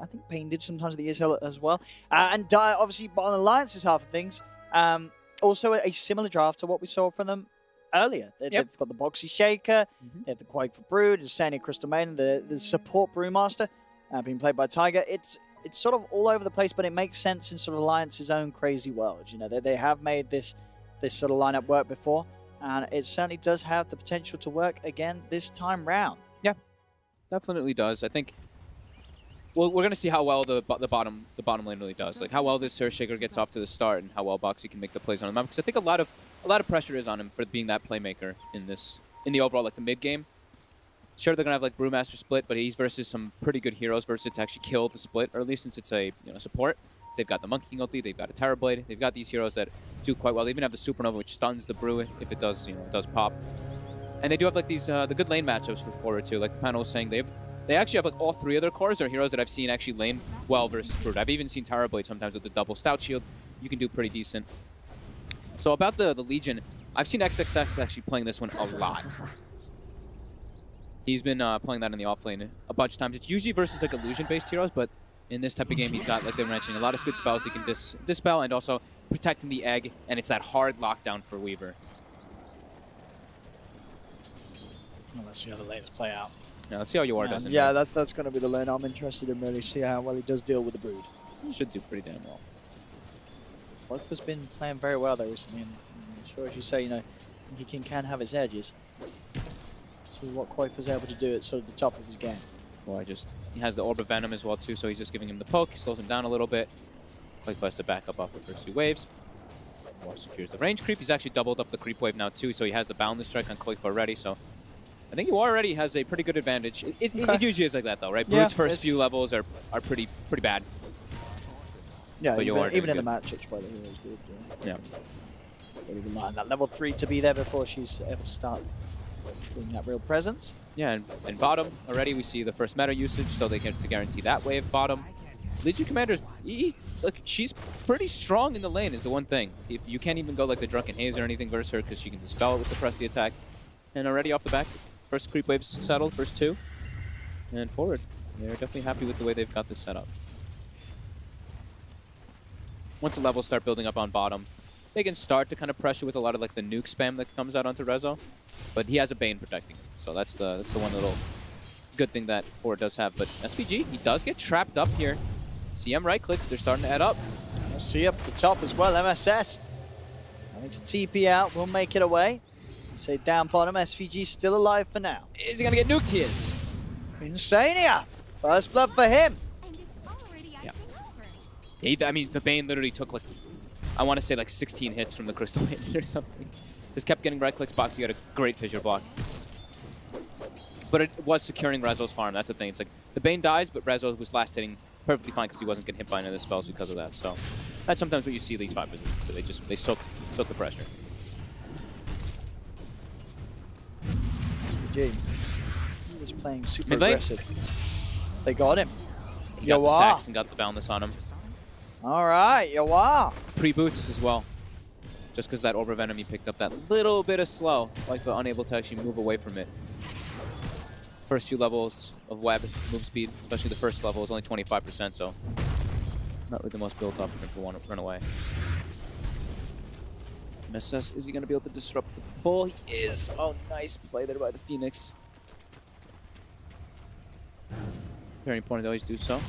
I think Pain did sometimes at the ESL as well. And obviously on Alliance's half of things, also a similar draft to what we saw from them earlier. They've got the Boxy Shaker, they have the Quake for Brood, Insania Crystal Maiden, the support Brewmaster being played by Tiger. It's sort of all over the place, but it makes sense in sort of Alliance's own crazy world. You know, they have made this sort of lineup work before, and it certainly does have the potential to work again this time round. Yeah, definitely does. I think. Well, we're gonna see how well the bottom lane really does. Like how well this Surge Shaker gets off to the start, and how well Boxy can make the plays on the map. Because I think a lot of pressure is on him for being that playmaker in the overall like the mid game. Sure, they're gonna have like Brewmaster split, but he's versus some pretty good heroes versus to actually kill the split early, since it's a support. They've got the Monkey King ulti, they've got a Terror Blade, they've got these heroes that do quite well. They even have the Supernova, which stuns the Brew if it does does pop. And they do have like these the good lane matchups for forward too. Like the panel was saying, they actually have like all three of their cores are heroes that I've seen actually lane well versus Brood. I've even seen Terror Blade sometimes with the double Stout Shield. You can do pretty decent. So about the Legion, I've seen XXX actually playing this one a lot. He's been playing that in the offlane a bunch of times. It's usually versus like illusion-based heroes, but in this type of game, he's got, like they were mentioning, a lot of good spells he can dispel, and also protecting the egg, and it's that hard lockdown for Weaver. Well, let's see how the lanes play out. Yeah, let's see how Yor does. Yeah, that's going to be the lane I'm interested in, really, see how well he does deal with the Brood. He should do pretty damn well. Both has been playing very well there recently, and I'm sure, as you say, he can have his edges. See what Quaifer's able to do at sort of the top of his game. Well, he has the Orb of Venom as well too, so he's just giving him the poke. He slows him down a little bit. Quaifer has to back up off the first two waves. More secures the range creep. He's actually doubled up the creep wave now too, so he has the Boundless Strike on Quaifer already. So I think he already has a pretty good advantage. It usually is like that though, right? Yeah, Brood's first few levels are pretty bad. Yeah, but even in the match, it's probably always good. Yeah. But even like that level 3 to be there before she's able to start doing that real presence. Yeah, and bottom already we see the first meta usage, so they get to guarantee that wave bottom. Legion Commander's, she's pretty strong in the lane is the one thing. If you can't even go like the Drunken Haze or anything versus her because she can dispel it with the press the attack. And already off the back, first creep waves settled, first two. And forward. They're definitely happy with the way they've got this set up. Once the levels start building up on bottom, they can start to kind of pressure with a lot of like the nuke spam that comes out onto Rezo. But he has a Bane protecting him, so that's the one little good thing that forward does have. But SVG, he does get trapped up here. CM right clicks, they're starting to add up. We'll see up the top as well, MSS. Having to TP out, will make it away. Say down bottom, SVG still alive for now. Is he gonna get nuked? He is. Insania! First blood for him. Yeah. I mean, the Bane literally took like, I want to say like 16 hits from the Crystal Maiden or something. Just kept getting right clicks. Boxy got a great fissure block. But it was securing Rezo's farm. That's the thing. It's like the Bane dies, but Rezo was last hitting perfectly fine because he wasn't getting hit by any of the spells because of that. So that's sometimes what you see these 5 positions. So they soak the pressure. He was playing super aggressive. They got him. He got the stacks and got the boundless on him. All right, Yawa. Pre-boots as well. Just because that Orb of Venom, he picked up that little bit of slow, like the unable to actually move away from it. First few levels of web move speed, especially the first level, is only 25%, so not really the most built up if we want to run away. MSS, is he going to be able to disrupt the pull? He is. Oh, nice play there by the Phoenix. Very important to always do so.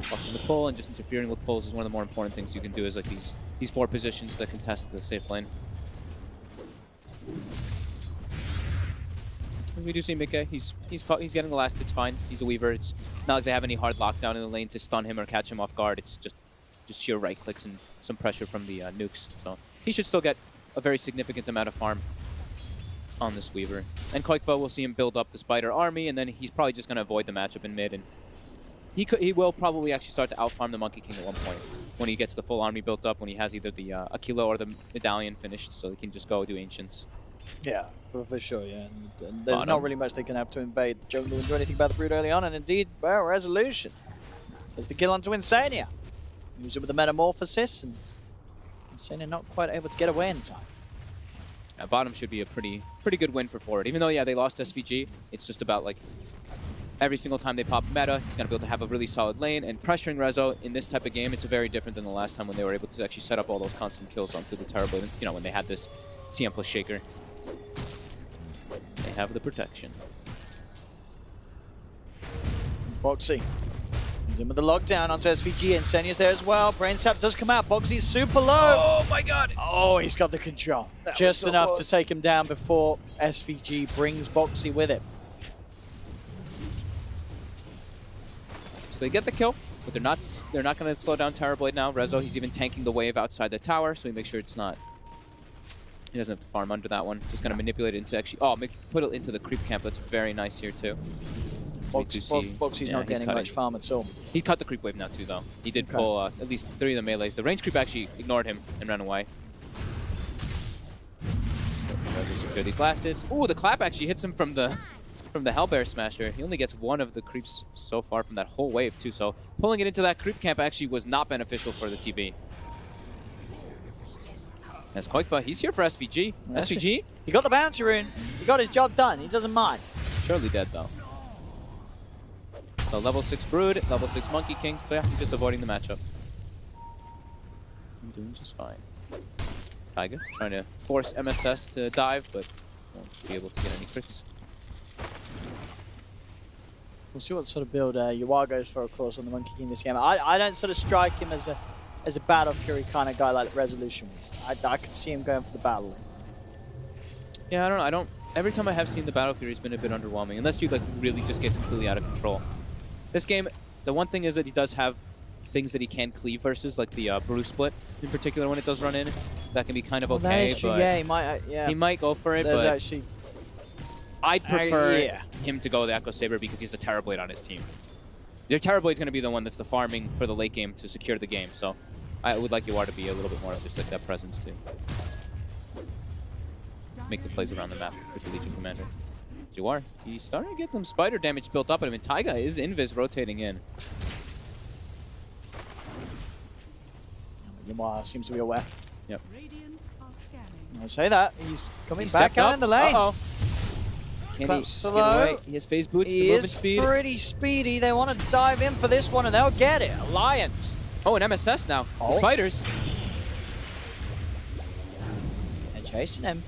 Blocking the pull and just interfering with pulls is one of the more important things you can do, is like these 4 positions that contest the safe lane. And we do see Mikke. He's getting the last. It's fine. He's a Weaver. It's not like they have any hard lockdown in the lane to stun him or catch him off guard. It's just sheer right clicks and some pressure from the nukes. So he should still get a very significant amount of farm on this Weaver. And Koikfo will see him build up the Spider army, and then he's probably just going to avoid the matchup in mid. And he will probably actually start to outfarm the Monkey King at one point when he gets the full army built up, when he has either the Aquila or the Medallion finished, so he can just go do Ancients. Yeah, for sure, yeah. And there's not really much they can have to invade the jungle and do anything about the Brood early on, and indeed, well, Resolution. There's the kill onto Insania. Use it with the Metamorphosis, and Insania not quite able to get away in time. Bottom should be a pretty good win for forward. Even though, yeah, they lost SVG, it's just about like every single time they pop meta, he's going to be able to have a really solid lane. And pressuring Rezo in this type of game, it's very different than the last time when they were able to actually set up all those constant kills onto the tower blade. You know, when they had this CM plus Shaker. They have the protection. Boxy. He's in with the lockdown onto SVG, and Senya's there as well. Brain Sap does come out. Boxy's super low. Oh my god! Oh, he's got the control. That Just was so enough close. to take him down before SVG brings Boxy with it. So they get the kill, but they're not going to slow down Tower Blade now. Rezo, he's even tanking the wave outside the tower, so he makes sure it's not. He doesn't have to farm under that one. Just going to manipulate it into actually. Oh, put it into the creep camp. That's very nice here too. Boxy's not getting much farm at all. He cut the creep wave now too, though. He did pull at least 3 of the melees. The range creep actually ignored him and ran away. Secure these last hits. Ooh, the clap actually hits him from the Hellbear Smasher. He only gets 1 of the creeps so far from that whole wave too. So pulling it into that creep camp actually was not beneficial for the TB. As KotLGuy, he's here for SVG. SVG? He got the bounty rune. He got his job done. He doesn't mind. Surely dead though. So level 6 Brood, level 6 Monkey King. So yeah, he's just avoiding the matchup. I'm doing just fine. Taiga trying to force MSS to dive, but won't be able to get any crits. We'll see what sort of build Yuar goes for, of course, on the Monkey King this game. I don't sort of strike him as a Battle Fury kind of guy like Resolution was. I could see him going for the battle. Yeah, I don't. Every time I have seen the Battle Fury, it's been a bit underwhelming, unless you like really just get completely out of control. This game, the one thing is that he does have things that he can cleave versus, like the brew split in particular when it does run in. That can be kind of okay, but yeah, he might go for it. There's but actually, I'd prefer him to go the Echo Saber because he's a Terrorblade on his team. Your Terrorblade's going to be the one that's the farming for the late game to secure the game, so I would like Yuar to be a little bit more just like that presence too. Make the plays around the map with the Legion Commander. Yuar, he's starting to get some spider damage built up on him, and Taiga is invis rotating in. Yuar seems to be aware. Yep. I'll say that. He's coming back out in the lane. Uh-oh. Can he get away? He has phase boots, the movement speed. He is pretty speedy. They want to dive in for this one, and they'll get it. Alliance. Oh, an MSS now. Oh. Spiders. They're chasing him.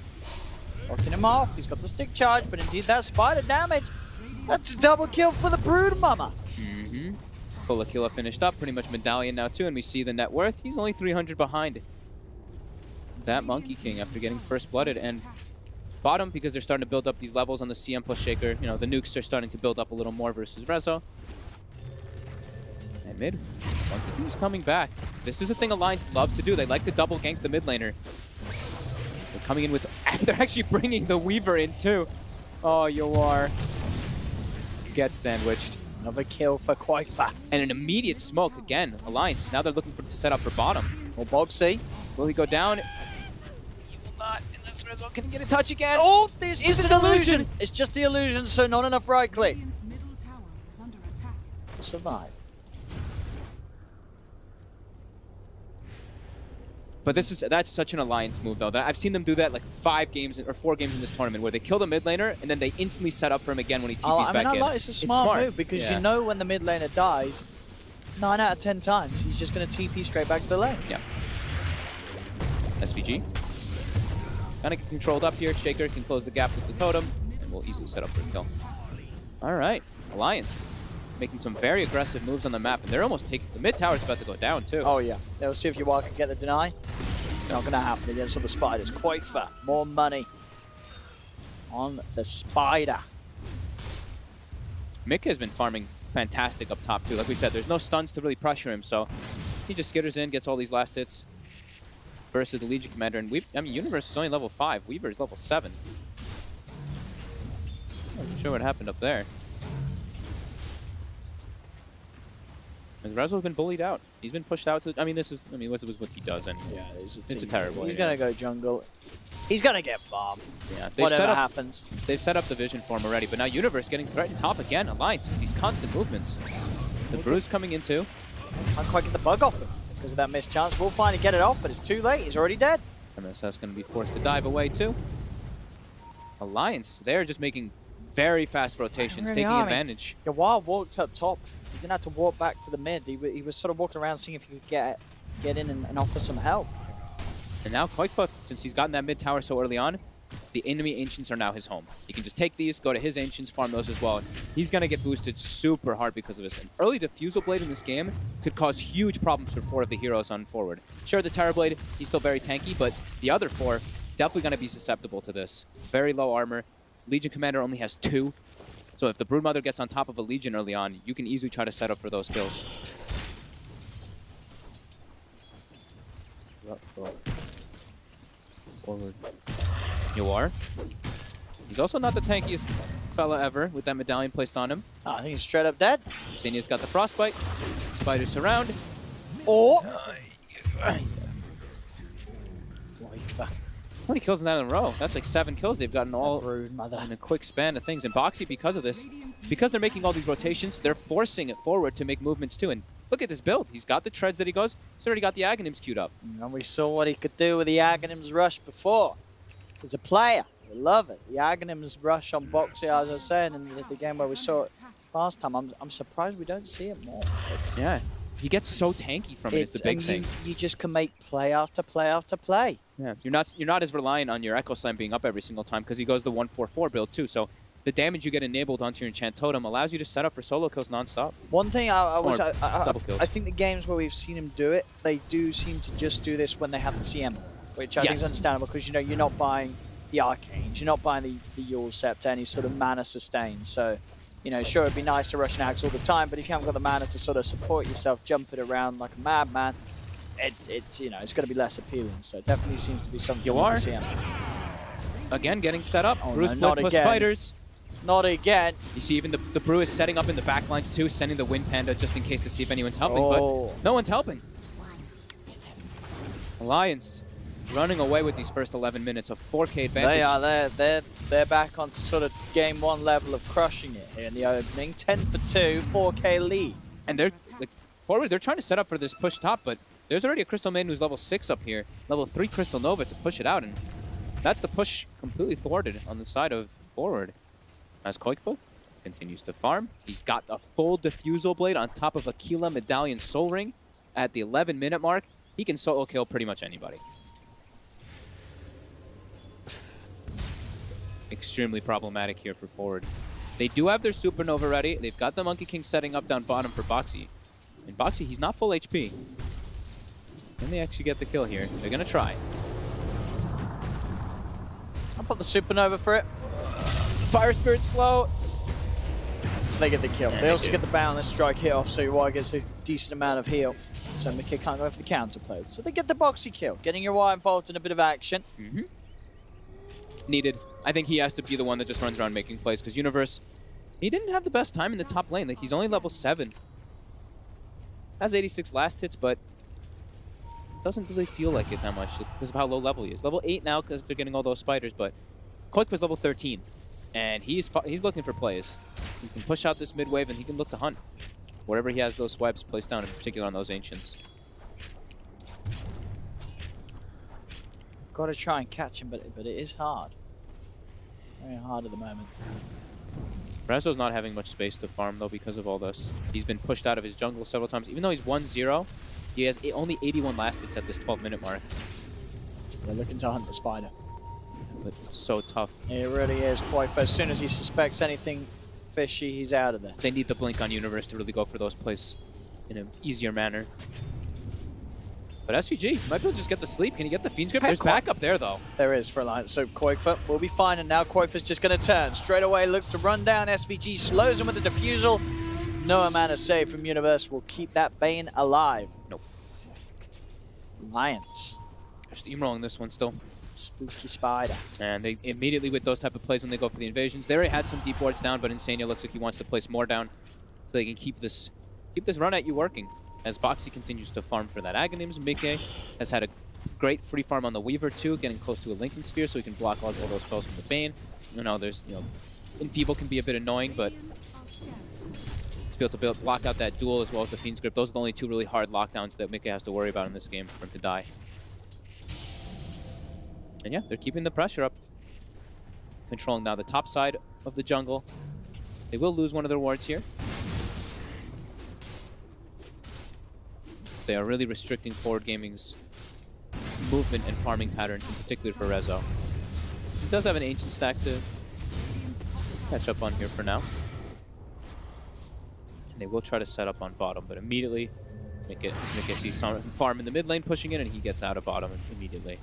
Blocking him off. He's got the stick charge, but indeed that spider damage. That's a double kill for the Brood Mama. Mm-hmm. Full Aquila finished up. Pretty much Medallion now too, and we see the net worth. He's only 300 behind that Monkey King after getting first blooded. And bottom, because they're starting to build up these levels on the CM plus Shaker. You know, the nukes are starting to build up a little more versus Rezo. And mid, Monkey King's coming back. This is a thing Alliance loves to do. They like to double gank the mid laner. They're coming in with... They're actually bringing the Weaver in too. Oh, Yuar gets sandwiched. Another kill for KotLGuy. And an immediate smoke again. Alliance, now they're looking to set up for bottom. Well, Boxy. Will he go down? He will not, unless Rezo can get a touch again. Oh, this is an illusion. It's just the illusion, so not enough right click. Survive. But that's such an Alliance move, though. That I've seen them do that like 5 games or 4 games in this tournament, where they kill the mid laner and then they instantly set up for him again when he TPs back in. It's a smart move because you know when the mid laner dies, 9 out of 10 times he's just going to TP straight back to the lane. Yeah. SVG. Kind of get controlled up here. Shaker can close the gap with the totem, and we'll easily set up for a kill. All right, Alliance making some very aggressive moves on the map, and they're almost taking... The mid tower's about to go down, too. Oh, yeah. They'll see if Yuar can get the deny. Not going to happen against all the spiders. KotLGuy, more money on the spider. Mick has been farming fantastic up top, too. Like we said, there's no stuns to really pressure him, so he just skitters in, gets all these last hits versus the Legion Commander. And Universe is only level 5. Weaver is level 7. I'm not sure what happened up there. And Rezo's been bullied out. He's been pushed out to... this is what he does, and yeah, it's a terrible... He's going to go jungle. He's going to get farmed. Yeah, whatever happens. They've set up the vision for him already, but now Universe getting threatened top again. Alliance, just these constant movements. The Brew's coming in too. Can't quite get the bug off him because of that missed chance. We'll finally get it off, but it's too late. He's already dead. MSS going to be forced to dive away too. Alliance, they're just making Very fast rotations, Really taking are, advantage. Wild walked up top. He didn't have to walk back to the mid. He was sort of walking around seeing if he could get in and offer some help. And now KotLGuy, since he's gotten that mid tower so early on, the enemy Ancients are now his home. He can just take these, go to his Ancients, farm those as well. He's going to get boosted super hard because of this. An early Diffusal Blade in this game could cause huge problems for 4 of the heroes on forward. Sure, the Terror Blade, he's still very tanky, but the other 4 definitely going to be susceptible to this. Very low armor. Legion Commander only has 2. So if the Broodmother gets on top of a Legion early on, you can easily try to set up for those kills. Forward. You are. He's also not the tankiest fella ever with that medallion placed on him. Oh, I think he's straight up dead. Senia's got the Frostbite. Spiders surround. Oh! He's dead. How many kills in that in a row? That's like 7 kills they've gotten all in a quick span of things. And Boxy, because of this, because they're making all these rotations, they're forcing it forward to make movements too. And look at this build. He's got the treads that he goes. He's already got the Aghanims queued up. And we saw what he could do with the Aghanims rush before. He's a player. We love it. The Aghanims rush on Boxy, as I was saying in the game where we saw it last time. I'm surprised we don't see it more. Yeah. He gets so tanky from it is the big thing. You just can make play after play after play. Yeah, you're not as reliant on your Echo Slam being up every single time because he goes the 1-4-4 build too. So the damage you get enabled onto your Enchant Totem allows you to set up for solo kills nonstop. One thing double kills. I think the games where we've seen him do it, they do seem to just do this when they have the CM, which I think is understandable because you're not buying the Arcanes, you're not buying the Yule Scepter, any sort of mana sustain. So, sure, it'd be nice to rush an axe all the time, but if you haven't got the mana to sort of support yourself, jump it around like a madman, it's going to be less appealing. So it definitely seems to be something. You are. CM. Again, getting set up. Oh, Bruce no, plus spiders. Not again. You see even the Brew is setting up in the backlines too, sending the Wind Panda just in case to see if anyone's helping, but no one's helping. Alliance running away with these first 11 minutes of 4K advantage. They are. They're back onto sort of game 1 level of crushing it here in the opening. 10 for 2, 4K lead. And they're forward. They're trying to set up for this push top, but there's already a Crystal Maiden who's level 6 up here, level 3 Crystal Nova to push it out, and that's the push completely thwarted on the side of forward. As KotLGuy continues to farm, he's got a full Diffusal Blade on top of Aquila Medallion Soul Ring at the 11-minute mark. He can solo kill pretty much anybody. Extremely problematic here for forward. They do have their Supernova ready. They've got the Monkey King setting up down bottom for Boxy. And Boxy, he's not full HP. Can they actually get the kill here? They're going to try. I'll put the Supernova for it. Fire Spirit slow. They get the kill. They also get the Boundless Strike hit off, so Ioannis gets a decent amount of heal. So Mickey can't go for the counter plays. So they get the Boxy kill, getting Ioannis involved in a bit of action. Needed. I think he has to be the one that just runs around making plays, because Universe, he didn't have the best time in the top lane. Like, he's only level 7. Has 86 last hits, but doesn't really feel like it that much because of how low level he is. Level 8 now because they're getting all those spiders, but KotLGuy was level 13. And he's looking for plays. He can push out this mid wave and he can look to hunt wherever he has those swipes placed down, in particular on those Ancients. Got to try and catch him, but it is hard. Very hard at the moment. Brezzo's not having much space to farm though because of all this. He's been pushed out of his jungle several times. Even though he's 1-0, he has only 81 last hits at this 12-minute mark. They're looking to hunt the spider. But it's so tough. It really is quite. As soon as he suspects anything fishy, he's out of there. They need the blink on Universe to really go for those plays in an easier manner. But SVG might be able to just get the sleep. Can he get the Fiend's Grip? There's backup there, though. There is for Alliance. So KotLGuy will be fine, and now KotLGuy's just going to turn. Straight away looks to run down SVG, slows him with the Diffusal. No mana save from Universe will keep that Bane alive. Nope. Alliance. They're steamrolling this one still. Spooky spider. And they immediately, with those type of plays when they go for the invasions, they already had some deep wards down, but Insania looks like he wants to place more down so they can keep this run at you working. As Boxy continues to farm for that Aghanims, Mickey has had a great free farm on the Weaver too, getting close to a Lincoln Sphere so he can block all those spells from the Bane. Enfeeble can be a bit annoying, but to be able to block out that duel as well as the Fiend's Grip, those are the only two really hard lockdowns that Mickey has to worry about in this game for him to die. And yeah, they're keeping the pressure up. controlling now the top side of the jungle. They will lose one of their wards here. They are really restricting Forward Gaming's movement and farming patterns, in particular for Rezo. He does have an Ancient stack to catch up on here for now. And they will try to set up on bottom, but immediately MacKenzie sees some farm in the mid lane pushing in, and he gets out of bottom immediately.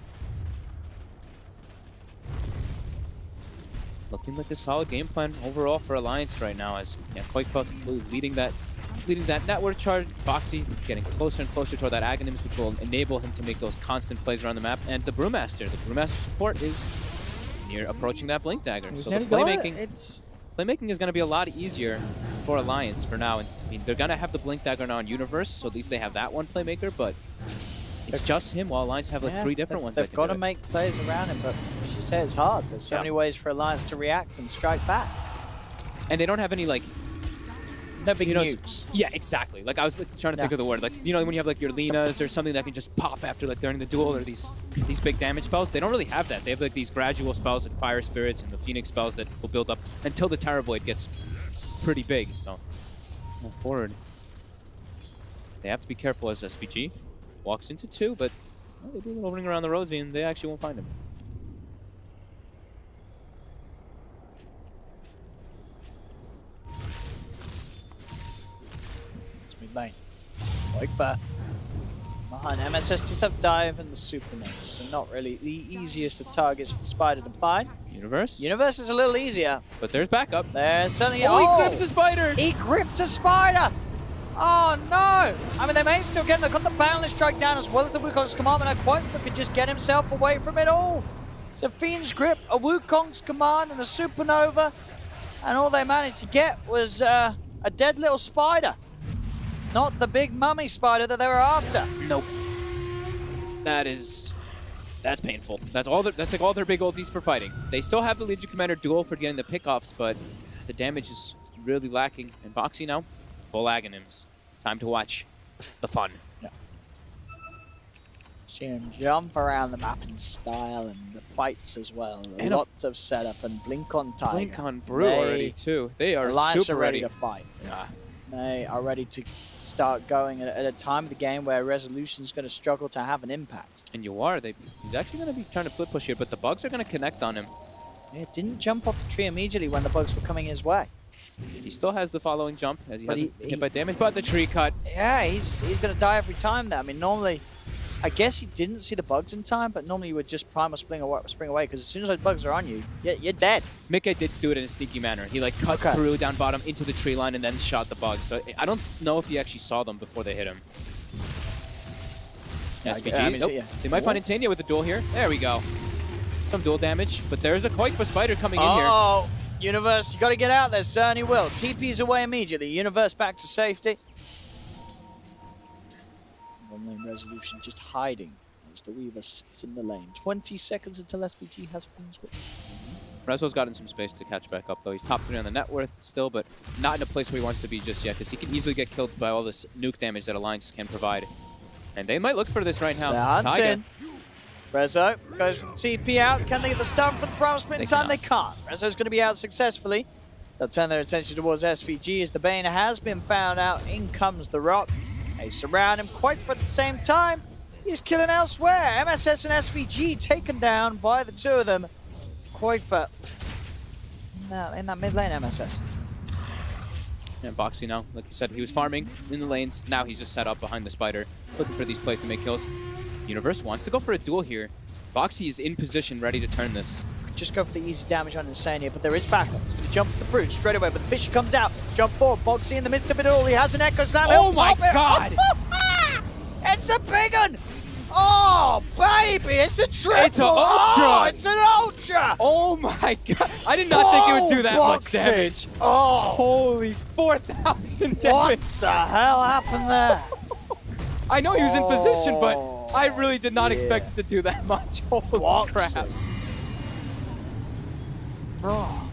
Looking like a solid game plan overall for Alliance right now, as Quake leading that network charge. Boxy getting closer and closer toward that Aghanims, which will enable him to make those constant plays around the map. And the Brewmaster support is near approaching that Blink Dagger. So the playmaking is going to be a lot easier for Alliance for now. And I mean, they're going to have the Blink Dagger now on Universe, so at least they have that one playmaker, but it's just him, while Alliance have like 3 different ones. They've got to make plays around him, but as you say, it's hard. There's so many ways for Alliance to react and strike back. And they don't have any like... No big nukes. Yeah, exactly. Like I was trying to think of the word. Like, you know, when you have like your Linas or something that can just pop after like during the duel, or these big damage spells, they don't really have that. They have like these gradual spells like Fire Spirits and the Phoenix spells that will build up until the Terror Blade gets pretty big. So, move forward. They have to be careful as SVG walks into 2, but they do a little ring around the rosy and they actually won't find him. Lane. Like that. Behind MSS just have Dive and the Supernova, so not really the easiest of targets for the Spider to find. Universe? Universe is a little easier. But there's backup. There's certainly... Oh, he grips a Spider! He gripped a Spider! Oh no! I mean, they may still get... They've got the Boundless Strike down as well as the Wukong's Command, and Quantum could just get himself away from it all. It's a Fiend's Grip, a Wukong's Command, and a Supernova, and all they managed to get was a dead little Spider. Not the big mummy spider that they were after. Nope. That's painful. That's like all their big ultis for fighting. They still have the Legion Commander duel for getting the pickoffs, but the damage is really lacking. And Boxy now, full Aghanims. Time to watch the fun. Yeah. See him jump around the map in style, and the fights as well. And lots of setup and Blink on Tiger. Blink on Brew already too. They are Alliance super are ready to fight. Yeah. They are ready to start going at a time of the game where Resolution's going to struggle to have an impact. And you are. He's actually going to be trying to flip push here, but the bugs are going to connect on him. Yeah, didn't jump off the tree immediately when the bugs were coming his way. He still has the following jump as he hasn't hit by damage, but the tree cut. Yeah, he's going to die every time there. I mean, normally, I guess he didn't see the bugs in time, but normally you would just prime or spring away, because as soon as those bugs are on you, you're dead. Mickey did do it in a sneaky manner. He like cut through down bottom into the tree line and then shot the bugs. So I don't know if he actually saw them before they hit him. SVG, nope. They might find Insania with the duel here. There we go. Some duel damage, but there's a Quake for Spider coming in here. Oh, Universe, you got to get out there, certainly will. TP's away immediately. Universe back to safety. One-lane Resolution just hiding as the Weaver sits in the lane. 20 seconds until SVG has Fiend's Grip. Rezo's gotten some space to catch back up, though. He's top 3 on the net worth still, but not in a place where he wants to be just yet, because he can easily get killed by all this nuke damage that Alliance can provide. And they might look for this right now. They're hunting. Rezo goes for the TP out. Can they get the stun for the Prime Split in time? They can't. Rezo's going to be out successfully. They'll turn their attention towards SVG as the Bane has been found out. In comes the Rock. They surround him quite for the same time. He's killing elsewhere. MSS and SVG taken down by the two of them. Quakefer in that mid lane, MSS. And Boxy now, like you said, he was farming in the lanes. Now he's just set up behind the Spider, looking for these plays to make kills. Universe wants to go for a duel here. Boxy is in position, ready to turn this. Just go for the easy damage on Insania, but there is backup. He's going to jump for the Brute straight away, but the Fisher comes out. Jump forward, Boxy in the midst of it all. He has an Echo Slam. Oh my god! It's a big one! Oh, baby, it's a triple! It's an Ultra! Oh, it's an Ultra! Oh my god! I did not think it would do that much damage. Oh! Holy 4,000 damage! What the hell happened there? I know he was in position, but I really did not expect it to do that much. Holy crap. Oh.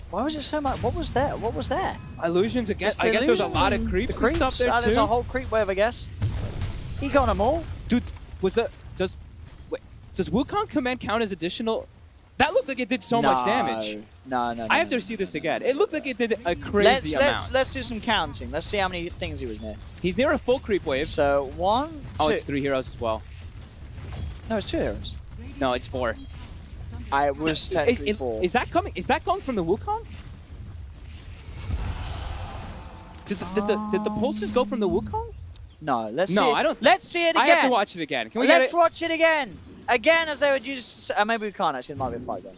Why was it so much? What was that? What was that? Illusions again. I guess there was a lot of creeps and stuff there too. There's a whole creep wave, I guess. He got them all. Dude, does Wukong command count as additional That looked like it did so much damage. No. I have to see this again. It looked like it did a crazy amount. Let's do some counting. Let's see how many things he was near. He's near a full creep wave. So 1, 2. Oh, it's 3 heroes as well. No, it's 2 heroes. No, it's 4. I was technically 4. Is that coming? Is that going from the Wukong? Did the pulses go from the Wukong? No, let's see. No, I don't. Let's see it again. I have to watch it again. Can we Let's watch it again. Again, as they would use. Maybe we can't actually. It might be a fight then.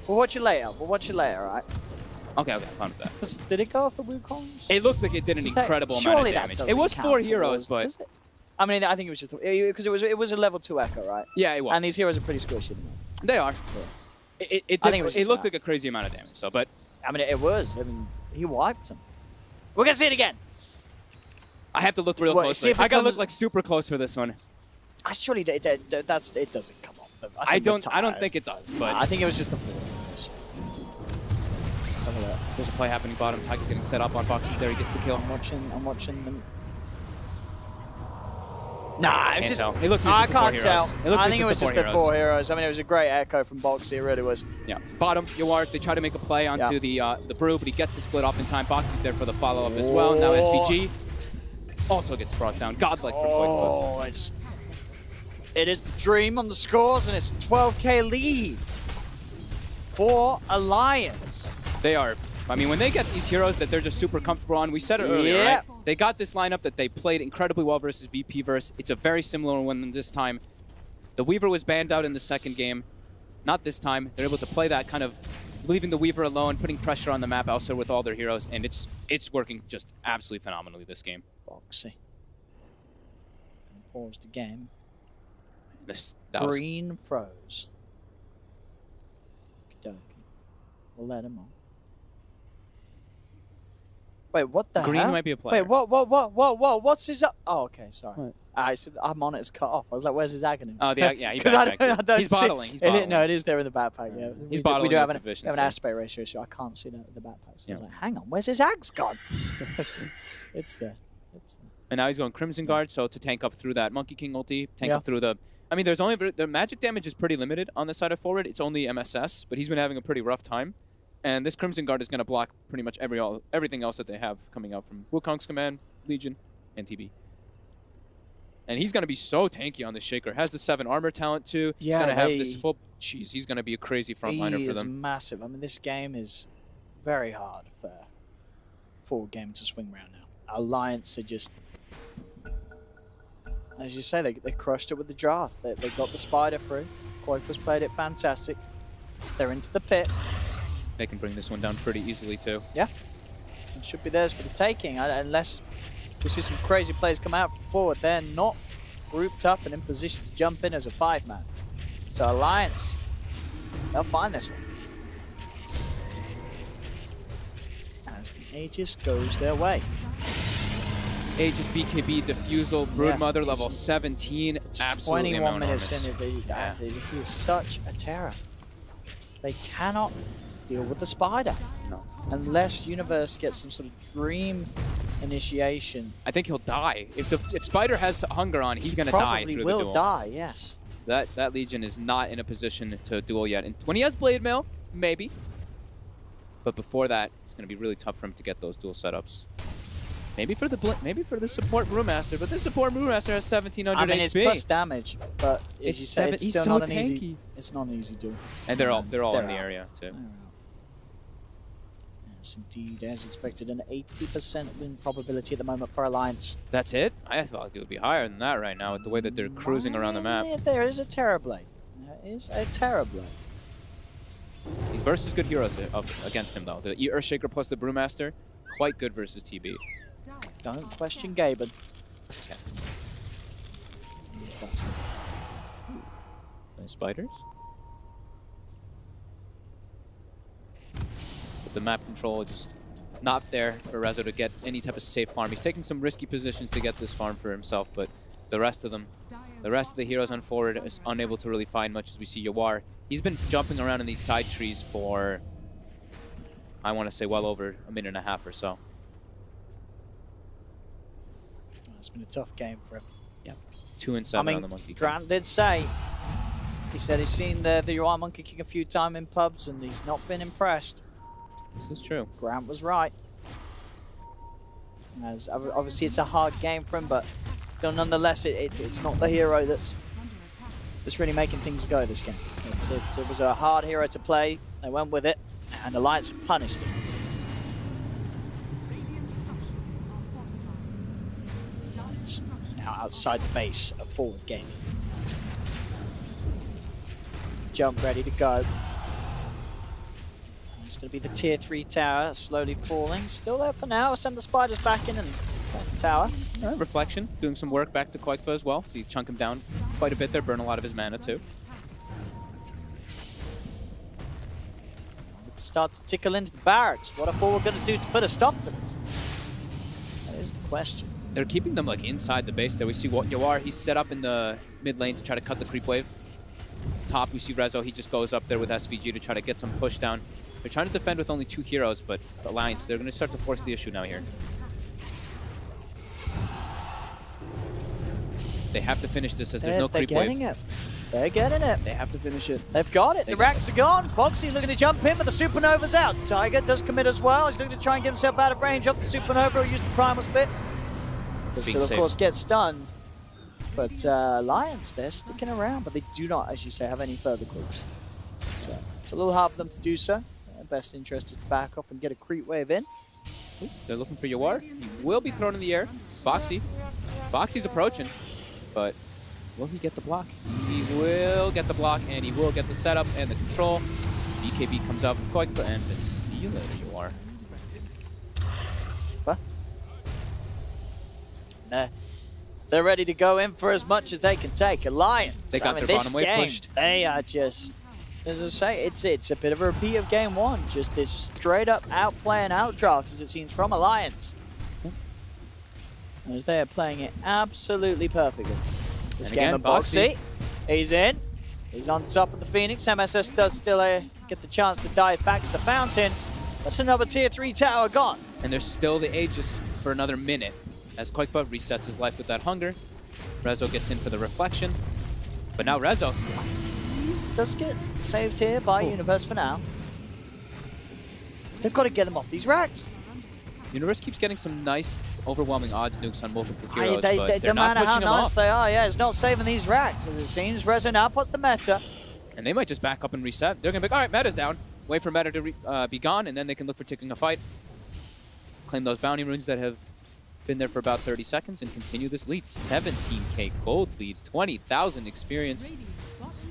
We'll watch it later. Alright? Okay, fine with that. Did it go off the Wukong? It looked like it did an incredible amount of damage. It was 4 heroes, but. I mean, I think it was just because it was a level 2 echo, right? Yeah, it was. And these heroes are pretty squishy. They are. Yeah. It looked like a crazy amount of damage. So, but I mean, it was. I mean, he wiped him. We're gonna see it again. I have to look real closely. I gotta look like super close for this one. Surely it doesn't come off. I don't think it does, but I think it was just the 4. There's a play happening bottom. Tiger's getting set up on boxes there. He gets the kill. I'm watching them. Nah, it's just. It looks like I can't tell. I think it was just the 4 heroes. I mean, it was a great echo from Boxy. It really was. Yeah. Bottom, Yawar, they try to make a play onto the brew, but he gets the split off in time. Boxy's there for the follow-up as well. Now SVG also gets brought down. Godlike from Quake. It is the dream on the scores, and it's 12k lead for Alliance. They are. I mean, when they get these heroes that they're just super comfortable on, we said it earlier, right? They got this lineup that they played incredibly well versus VP verse. It's a very similar one this time. The Weaver was banned out in the second game. Not this time. They're able to play that kind of leaving the Weaver alone, putting pressure on the map also with all their heroes, and it's working just absolutely phenomenally this game. Boxy. Pause the game. Green froze. Okey-dokey. We'll let him on. Wait, what the hell? Green might be a player. Wait, what's his... Oh, okay, sorry. Our monitor's cut off. I was like, where's his agony? Oh, yeah, he's backpacked. He's bottling. No, it is there in the backpack, yeah. He's bottling. We do have an aspect ratio, so I can't see the backpack. So I was like, hang on, where's his axe gone? It's there. And now he's going Crimson Guard, so to tank up through that Monkey King ulti, tank up through the... I mean, there's only... The magic damage is pretty limited on the side of forward. It's only MSS, but he's been having a pretty rough time. And this Crimson Guard is going to block pretty much everything else that they have coming out from Wukong's command, Legion, and TB. And he's going to be so tanky on this Shaker. Has the 7 armor talent too. He's going to have this full... Jeez, he's going to be a crazy frontliner for them. He is massive. I mean, this game is very hard for forward game to swing around now. Alliance are just... As you say, they crushed it with the draft. They got the spider through. Quaker's played it fantastic. They're into the pit. They can bring this one down pretty easily too. Yeah. It should be theirs for the taking, unless we see some crazy players come out forward. They're not grouped up and in position to jump in as a 5-man. So Alliance, they'll find this one. As the Aegis goes their way. Aegis, BKB, Diffusal, Broodmother, level 17. Absolutely 21 minutes in. He is such a terror. They cannot deal with the spider. No. Unless Universe gets some sort of dream initiation. I think he'll die. If Spider has hunger on, he's going to die through the duel. Probably will die, yes. That Legion is not in a position to duel yet. And when he has Blade Mail, maybe. But before that, it's going to be really tough for him to get those duel setups. Maybe for the support Brewmaster, but this support Brewmaster has 1700 HP. I mean, it's plus damage, but it's still so not tanky. Easy, it's not an easy duel. And they're all in the area too. Yes, indeed, as expected, an 80% win probability at the moment for Alliance. That's it? I thought it would be higher than that right now with the way that they're cruising around the map. There is a Terrorblade. There is a Terrorblade. He's versus good heroes against him though. The Earthshaker plus the Brewmaster, quite good versus TB. Don't question Gaben. Nice spiders. But the map control just not there for Rezo to get any type of safe farm. He's taking some risky positions to get this farm for himself, but the rest of the heroes on forward is unable to really find much as we see Yawar. He's been jumping around in these side trees for, I want to say, well over a minute and a half or so. It's been a tough game for him. Yeah, 2 and 7 on the Monkey. Grant did say He said he's seen the UI Monkey King a few times in pubs and he's not been impressed. This is true. Grant was right. As obviously it's a hard game for him, but still nonetheless it's not the hero that's really making things go this game. It was a hard hero to play. They went with it, and Alliance have punished it. It's now outside the base, a forward game. Jump ready to go. It's going to be the tier 3 tower, slowly falling. Still there for now. Send the spiders back in and back the tower. Reflection, doing some work back to KotLGuy as well. So you chunk him down quite a bit there, burn a lot of his mana too. Let's start to tickle into the barracks. What are Forward going to do to put a stop to this? That is the question. They're keeping them like inside the base there. We see what Ioannis, he's set up in the mid lane to try to cut the creep wave. Top, we see Rezo, he just goes up there with SVG to try to get some push down. They're trying to defend with only 2 heroes, but the Alliance, they're going to start to force the issue now here. They have to finish this as there's no creep wave. They're getting it. They have to finish it. They've got it. The racks are gone. Boxy's looking to jump in, but the Supernova's out. Tiger does commit as well. He's looking to try and get himself out of range of the Supernova. Use the Primal Spit. Does still, of course, get stunned. But Alliance, they're sticking around, but they do not, as you say, have any further creeps. So it's a little hard for them to do so. Their best interest is to back off and get a creep wave in. Ooh, they're looking for Ioannis. He will be thrown in the air. Boxy's approaching, but will he get the block? He will get the block, and he will get the setup and the control. BKB comes out from KotLGuy, and see you later, Ioannis. They're ready to go in for as much as they can take. Alliance, they got their bottom wave pushed. They are just, as I say, it's a bit of a repeat of game 1. Just this straight up outplay and outdraft, as it seems, from Alliance. As they are playing it absolutely perfectly. This game of Boxy, he's in. He's on top of the Phoenix. MSS does still get the chance to dive back to the fountain. That's another tier 3 tower gone. And there's still the Aegis for another minute as KotLGuy resets his life with that hunger. Rezo gets in for the reflection. But now Rezo does get saved here by Universe for now. They've got to get him off these racks. Universe keeps getting some nice, overwhelming odds nukes on multiple heroes, but they're not pushing them off. How nice they are, yeah. It's not saving these racks, as it seems. Rezo now puts the meta. And they might just back up and reset. They're going to be like, all right, meta's down. Wait for meta to be gone, and then they can look for taking a fight. Claim those bounty runes that have been there for about 30 seconds and continue this lead. 17k gold lead, 20,000 experience.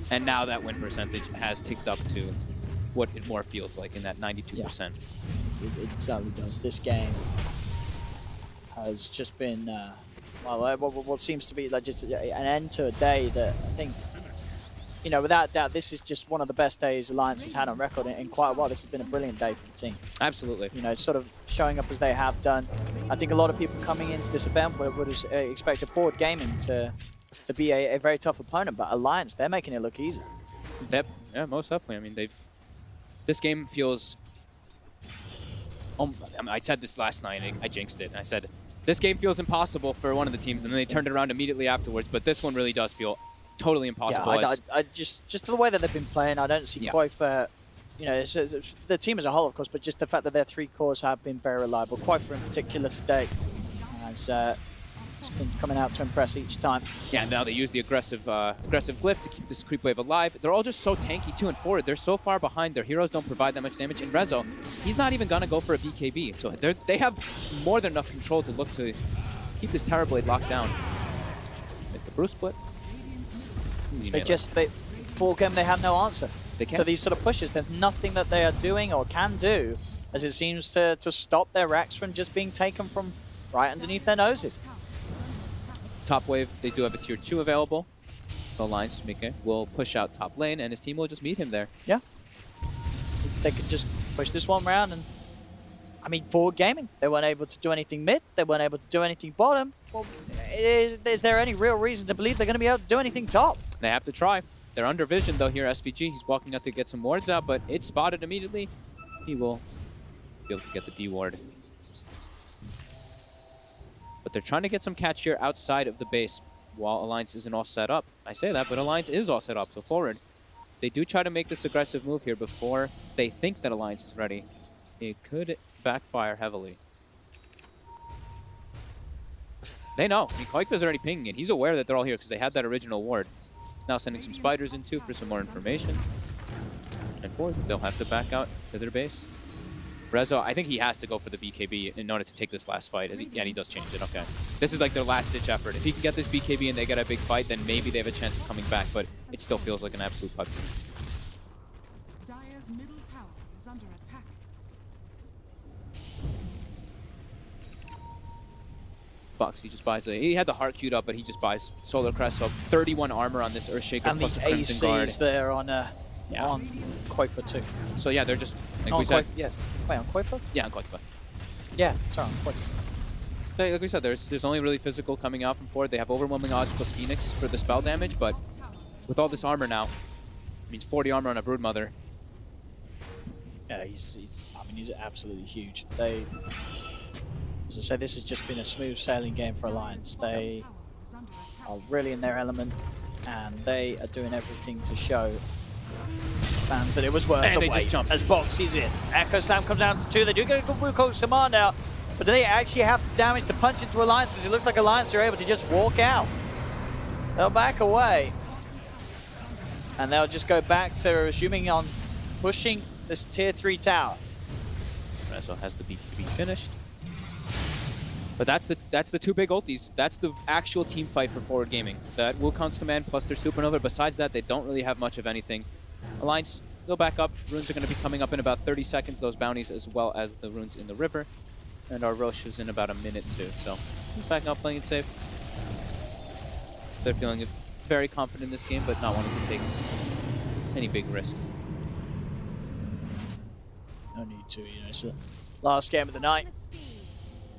And now that win percentage has ticked up to what it more feels like in that 92%. Yeah. It certainly does. This game has just been, well, what seems to be like just an end to a day that I think, you know, without doubt, this is just one of the best days Alliance has had on record in quite a while. This has been a brilliant day for the team. Absolutely. You know, sort of showing up as they have done. I think a lot of people coming into this event would expect Forward Gaming to be a very tough opponent, but Alliance, they're making it look easy. Yeah, most definitely. I mean, this game feels. I said this last night, I jinxed it. I said, this game feels impossible for one of the teams, and then they turned it around immediately afterwards, but this one really does feel totally impossible. Yeah, I just the way that they've been playing, I don't see quite for, you know, it's the team as a whole, of course, but just the fact that their 3 cores have been very reliable, quite for in particular today, as it's been coming out to impress each time. Yeah, now they use the aggressive glyph to keep this creep wave alive. They're all just so tanky too and forward. They're so far behind. Their heroes don't provide that much damage. And Rezo, he's not even gonna go for a BKB. So they have more than enough control to look to keep this Tower Blade locked down. With the Bruce split. Full game, they have no answer to these sort of pushes. There's nothing that they are doing or can do, as it seems to stop their racks from just being taken from right underneath their noses. Top wave, they do have a tier 2 available. The Alliance will push out top lane, and his team will just meet him there. Yeah. They could just push this one round, and I mean, Forward Gaming, they weren't able to do anything mid, they weren't able to do anything bottom. Well, is there any real reason to believe they're going to be able to do anything top? They have to try. They're under vision, though, here. SVG, he's walking out to get some wards out, but it's spotted immediately. He will be able to get the D ward. But they're trying to get some catch here outside of the base while Alliance isn't all set up. I say that, but Alliance is all set up. So Forward, they do try to make this aggressive move here before they think that Alliance is ready, it could backfire heavily. They know. I mean, KotLGuy's already pinging it. He's aware that they're all here because they had that original ward. He's now sending some spiders in too for some more information. And forward, they'll have to back out to their base. Rezo, I think he has to go for the BKB in order to take this last fight. And he does change it, okay. This is like their last-ditch effort. If he can get this BKB and they get a big fight, then maybe they have a chance of coming back, but it still feels like an absolute putt. Dire's middle tower is under attack. Boxy just buys he had the heart queued up, but he just buys Solar Crest, so 31 armor on this Earthshaker and plus the a Crimson Guard. ACs there on Quakefoot too. So yeah, they're just, like on we said. Yeah. Wait, on Quakefoot? Yeah, on KotLGuy. Yeah, sorry, on Quakefoot. So, like we said, there's only really physical coming out from forward. They have overwhelming odds plus Phoenix for the spell damage, but with all this armor now, it means 40 armor on a Broodmother. Yeah, he's absolutely huge. As I say, this has just been a smooth sailing game for Alliance. They are really in their element, and they are doing everything to show fans that it was worth the wait. Just jump. As Boxy's in. Echo Slam comes down to 2. They do get a good Blue Coach command out, but do they actually have the damage to punch into Alliances? It looks like Alliance are able to just walk out. They'll back away. And they'll just go back to assuming on pushing this tier 3 tower. Rezo has the BKB finished. But that's the two big ultis. That's the actual team fight for forward gaming. That Wukong's command plus their Supernova. Besides that, they don't really have much of anything. Alliance, they'll back up. Runes are going to be coming up in about 30 seconds. Those bounties as well as the runes in the river. And our Roche is in about a minute too. So back up, playing it safe. They're feeling very confident in this game, but not wanting to take any big risk. No need to, it's the last game of the night.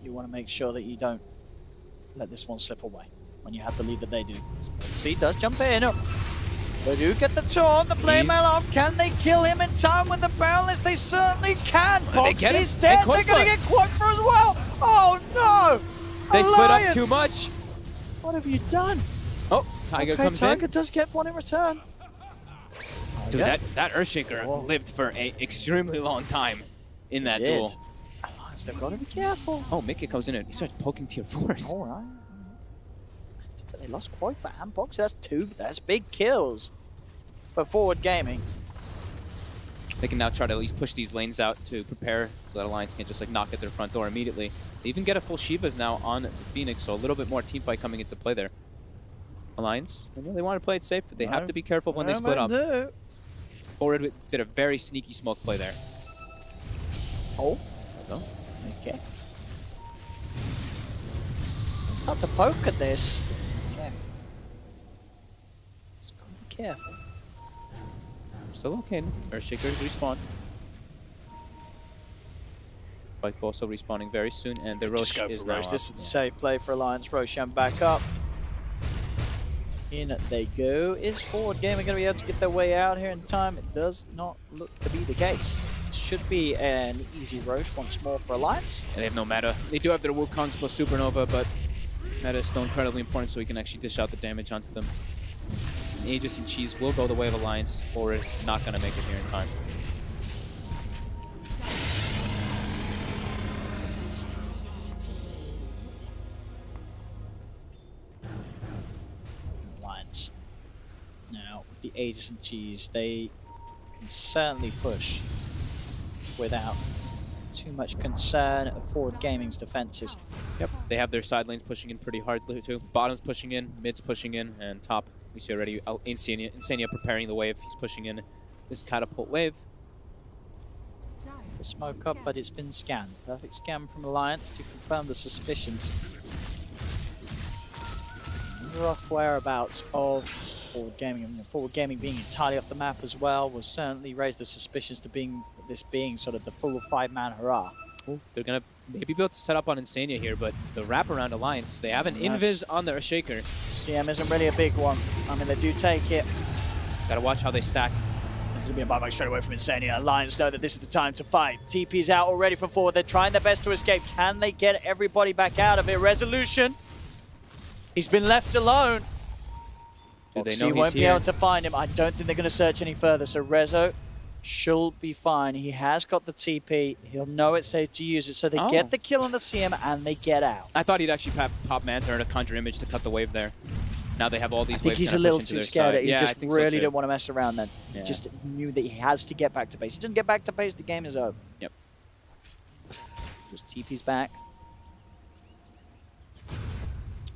You want to make sure that you don't let this one slip away when you have the lead that they do. See, does jump in. They do get the taunt, the play mail off. Can they kill him in time with the Boundless? They certainly can. Boxy's dead. They're going to get Quakefoot as well. Oh no! They split up too much. What have you done? Oh, Tiger comes in. Tiger does get one in return. Dude, that Earthshaker lived for an extremely long time in that duel. They've got to be careful. Oh, Mickey goes in and he starts poking tier 4s. All right. They lost Quakefoot and Boxy. That's 2. That's big kills for forward gaming. They can now try to at least push these lanes out to prepare so that Alliance can't just like knock at their front door immediately. They even get a full Sheevas now on Phoenix, so a little bit more team fight coming into play there. Alliance, they want to play it safe, but they have to be careful when they split up. Forward did a very sneaky smoke play there. Oh. Okay. Start to poke at this. Okay. Just gotta be careful. Still okay. Earthshakers respawn. Quake also respawning very soon, and the Roche is now. This is the safe play for Alliance. Roshan back up. In they go. Is forward gaming going to be able to get their way out here in time? It does not look to be the case. It should be an easy Roche once more for Alliance. And they have no meta. They do have their Wukongs plus Supernova, but meta is still incredibly important so we can actually dish out the damage onto them. Aegis and Cheese will go the way of Alliance. Forward not going to make it here in time. Now, with the Aegis and Cheese, they can certainly push without too much concern of forward gaming's defenses. Yep, they have their side lanes pushing in pretty hard too. Bottom's pushing in, mid's pushing in, and top, we see already Insania preparing the wave. He's pushing in this catapult wave. The smoke up, but it's been scanned. Perfect scan from Alliance to confirm the suspicions. Rough whereabouts of forward gaming. And forward gaming being entirely off the map as well will certainly raise the suspicions to this being sort of the full 5-man hurrah. Ooh, they're gonna maybe be able to set up on Insania here, but the wraparound Alliance, they have an invis on their Shaker. CM isn't really a big one. I mean, they do take it. Gotta watch how they stack. There's gonna be a buyback straight away from Insania. Alliance know that this is the time to fight. TP's out already from forward. They're trying their best to escape. Can they get everybody back out of it? Resolution. He's been left alone. Do they Boxy know he's won't be here? able to find him. I don't think they're going to search any further. So Rezo should be fine. He has got the TP. He'll know it's safe to use it. So they get the kill on the CM and they get out. I thought he'd actually pop Manta or to conjure image to cut the wave there. Now they have all these I think waves he's a kinda little pushed too into their scared. side. He Yeah, I just think so really too. didn't want to mess around then. Yeah. He just knew that he has to get back to base. He doesn't get back to base, the game is over. Yep. Just TP's back.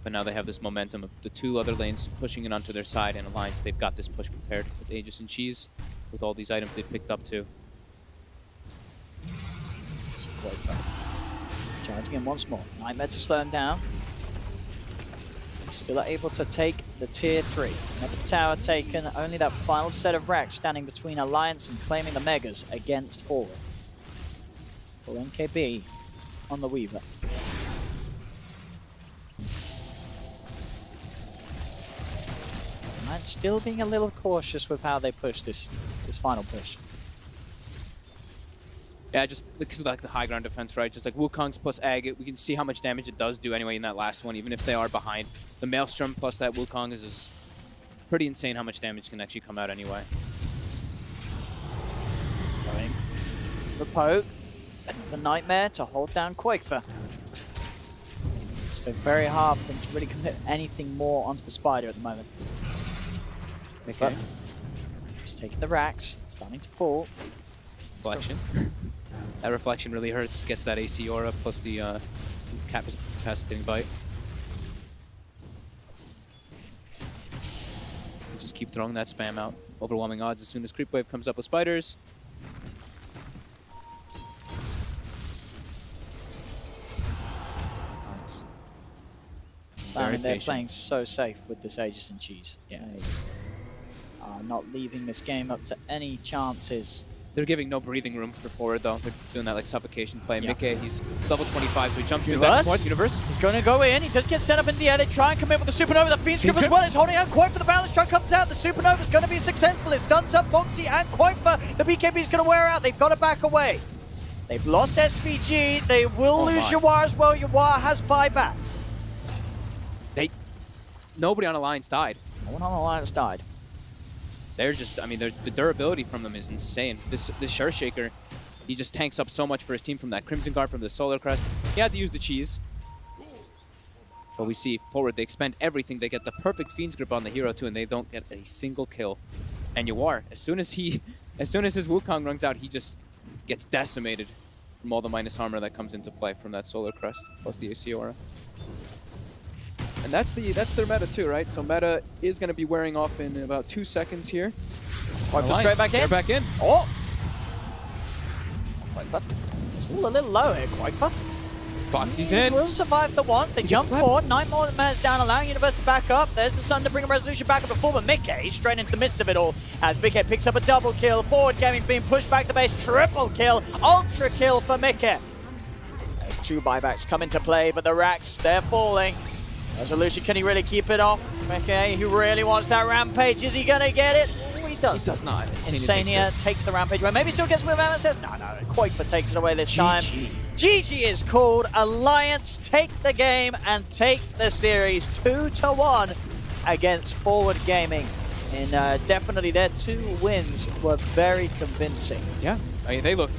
But now they have this momentum of the two other lanes pushing it onto their side, and Alliance, they've got this push prepared with Aegis and Cheese, with all these items they've picked up too. Charging him once more. Nightmare to slow him down. Still able to take the tier 3. Another tower taken. Only that final set of racks standing between Alliance and claiming the Megas against Forward. For NKB on the Weaver. Alliance still being a little cautious with how they push this final push. Yeah, just because of like the high ground defense, right? Just like Wukong's plus Egg, we can see how much damage it does do anyway in that last one, even if they are behind. The Maelstrom plus that Wukong is pretty insane how much damage can actually come out anyway. Going the poke, the Nightmare to hold down Quakefer. So very hard for them to really commit anything more onto the Spider at the moment. Okay. Just taking the racks, it's starting to fall. Reflection. That reflection really hurts. Gets that AC aura plus the capacitating bite. Just keep throwing that spam out. Overwhelming odds as soon as Creep Wave comes up with spiders. Nice. Very They're patient. playing so safe with this Aegis and Cheese. Yeah. They are not leaving this game up to any chances. They're giving no breathing room for Forward though. They're doing that like suffocation play. Yeah. Mickey, he's level 25, so he jumps back and forth. Universe. He's going to go in. He does get set up in the air. They try and commit with the Supernova. The Fiend's Grip as well is holding out. Quite for the balance truck comes out. The Supernova is going to be successful. It stuns up Boxy and Quakefer. The BKB is going to wear out. They've got to back away. They've lost SVG. They will lose Yawar as well. Yawar has buyback. Nobody on Alliance died. No one on Alliance died. They're just, I mean, the durability from them is insane. This Shaker, he just tanks up so much for his team from that Crimson Guard, from the Solar Crest. He had to use the cheese. But we see Forward, they expend everything. They get the perfect Fiend's Grip on the hero too, and they don't get a single kill. And Yawar, as soon as his Wukong runs out, he just gets decimated from all the minus armor that comes into play from that Solar Crest, plus the AC aura. And that's their meta too, right? So meta is going to be wearing off in about 2 seconds here. Quakefer straight back in. They're back in. Oh! Quakefer. It's all a little low here, Quakefer. Boxy's in. Will survive the one. They jump forward. 9 more mares down, allowing Universe to back up. There's the Sun to bring a resolution back up before, but Mickey straight into the midst of it all as Mickey picks up a double kill. Forward Gaming being pushed back the base. Triple kill. Ultra kill for Mickey. There's 2 buybacks come into play, but the racks, they're falling. Resolution, can he really keep it off? Mickey, who really wants that rampage. Is he going to get it? Oh, he does. He does not. Insania takes the rampage away. Maybe still gets with him and says, no, Quakefer takes it away this time. GG is called. Alliance take the game and take the series 2-1 against Forward Gaming. And definitely their 2 wins were very convincing. Yeah, I mean, they looked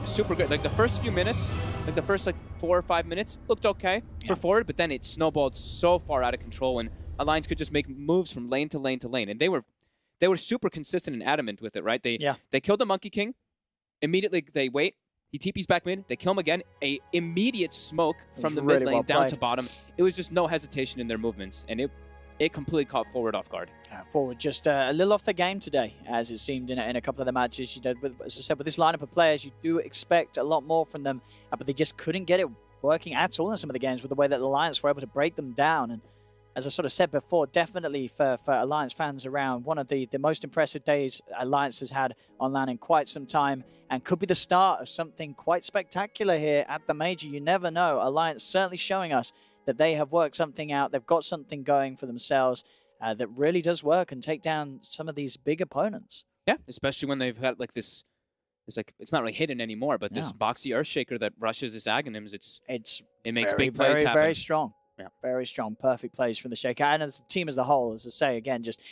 super good. Like the first few minutes, like the first 4 or 5 minutes looked okay for Forward, but then it snowballed so far out of control when Alliance could just make moves from lane to lane to lane, and they were super consistent and adamant with it, right? They killed the Monkey King. Immediately they wait. He TP's back mid. They kill him again. A immediate smoke from the mid lane down to bottom. It was just no hesitation in their movements, and it completely caught Forward off guard. Forward just a little off the game today, as it seemed in a couple of the matches you did. As I said, with this lineup of players, you do expect a lot more from them, but they just couldn't get it working at all in some of the games with the way that the Alliance were able to break them down. And as I sort of said before, definitely for Alliance fans around, one of the most impressive days Alliance has had on LAN in quite some time, and could be the start of something quite spectacular here at the Major. You never know. Alliance certainly showing us that they have worked something out. They've got something going for themselves that really does work and take down some of these big opponents. Yeah, especially when they've had like this. It's not really hidden anymore, but this boxy Earthshaker that rushes his Aghanims, it makes big plays happen. Very strong. Very strong, perfect plays from the Shaker. And as a team as a whole, as I say, again, just